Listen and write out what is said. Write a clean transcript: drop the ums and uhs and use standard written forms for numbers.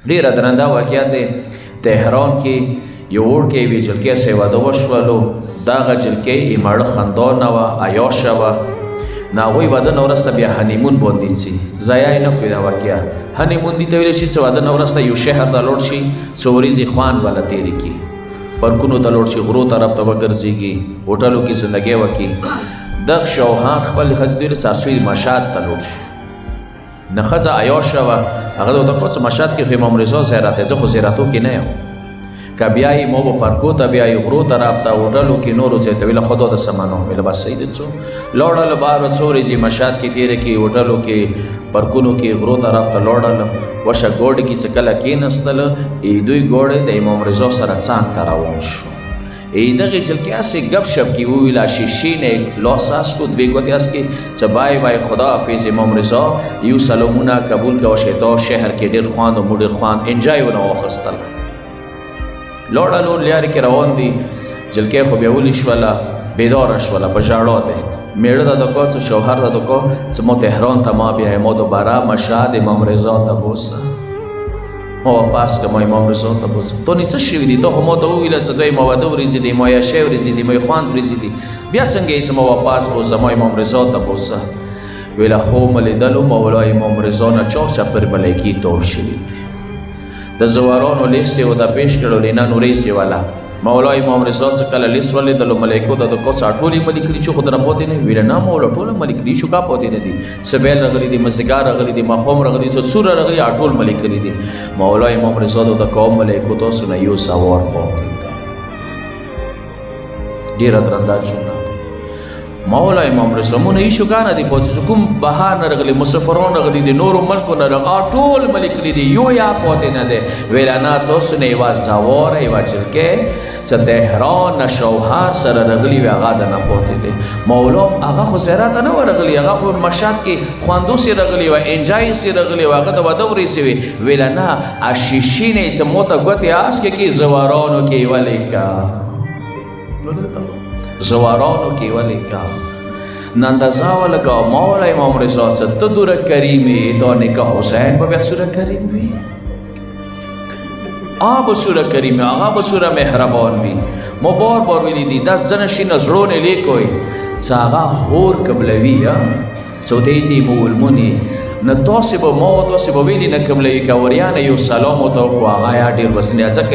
ډېره درنده واقعه دی. تهران کې یو وړوکی یوې جلکې سره واده وشولو. دغه جلکې یې ماړه خندانه وه، عیاشه وه. نو هغوی واده نه وروسته بیا هنیمون باندې ځي. ضایع یې نه کړي دا واقعه. هنیمون دې ته ویلی شي چې واده نه وروسته یو شهر ته لوړ شي، څو ورځې خوان والا تېرې کړي، پارکونو ته لوړ شي، غرو طرف ته وګرځېږي، هوټلو کې زندګۍ وکړي. دغه شوهر خپلې ښځې ته ویلي څاڅوي مشهد ته لوړ شي. نه ښځه عیاشه وه، هغه ته ورته وکړه چې مشهد کې خو امام رضا زیارت دی، زه خو زیارتو کې نه یم. که بیایي ما به پارکو ته بیایي، غرو طرف ته، هوټلو کې نورو ځای ته. ویله خدا د څه منو؟ ویله بس صحیح دی. څو لاړل بهر، څو ورځې مشهد کې تېرې کړي، هوټلو کې، پارکونو کې، غرو طرف ته لاړل. وشه ګوډې کې چې کله کېناستل، دوی ګوډې د امام رضا سره څنګ ته روان شو. دغې جلکې هسې ګپ شپ کې وویله، شیشې نه یې لاس اس کړو، دوې ګوتې اس کې چې بای بای خدا حافظ امام رضا، یو سلامونه قبول کوه چې دا شهر کې ډېر خوند و مو ډېر خوند انجای ونه واخیستل. لاړلو لیارې کې روان دي. جلکې خو بیا ولي شوله، بیداره شوله، په ژړا دی. میړه ته دکړه چې شوهر ته دکړه چې ما تهران ته ما بیایم، ما دوباره مشهد امام رضا ته بوسه، ما واپس که ما امام رضا ته بوسه. تو نې څه شوي دي؟ ته خو ما ته وویله چې دوی ما واده ورځې دي، ما عیاشۍ ورځې دي، ما خوند ورځې دي، بیا څنګه یې چې ما واپس بوسه، ما امام رضا ته بوسه. ویله خو مې لیدلو مولا امام رضا نه چاپر ملایکې تور شوي دي. د زوارانو لیست یې ورته پیش کړو، لینا نوریسې والا. مولا امام رضا څه کله لیست ولیدلو، ملایکو ته د کوڅه ټول یې ملي کړي چې خو درنه پاتې نه وي؟ ویله نه مولا ټول ملي کړي شو، کا پاتې نه دي؟ سبیل راغلي دي، مازدیګر راغلي دي، ماښام راغلي دي، څوره راغلي، ټول ملي کړي دي. مولا امام رضا ته د کوم ملایکو تاسو نه یو سوار پاتې دی. ډېره درنده جمله. مولا امام رضا مونږ نه ایشو که نه دي پاتې، چې کوم بهر نه راغلي، مسافران راغلي دي، نورو ملکو نه راغلي، ټول ملي کړي دي، یو یا پاتې نه دی. ویله نه تاسو نه یوه زواره، یوه جلکې چې تهران نه شوهر سره راغلي وي، هغه د نه پاتې دی. مولا هغه خو زیارت ته نه وه راغلي، هغه خو مشهد کې خواندو سې راغلي وه، انجای سې راغلي وه، هغه د واده ورځې وې. ویله نه شیشې نه یې چې ما ته ګوتې اس کې زوارانو کې ولیکه، زوارانو کې ولیکه، نندازه ولګه مولا امام رضا څه ته دوره کریمې، تا نکاح حسین به بیا سوره کریم وي، به سوره کریم، هغه به سوره مهربان وي. ما بار بار ویلي دي 10 ځنه شي نه زړونه لیکوئ چې هغه هور قبلوي، څو دیتې مو ولمونې نه تاسې به ما تاسې به ویلي نه قبلوي، که وریانه یو سلام ورته وکړو هغه یا ډېر بسنې ځکه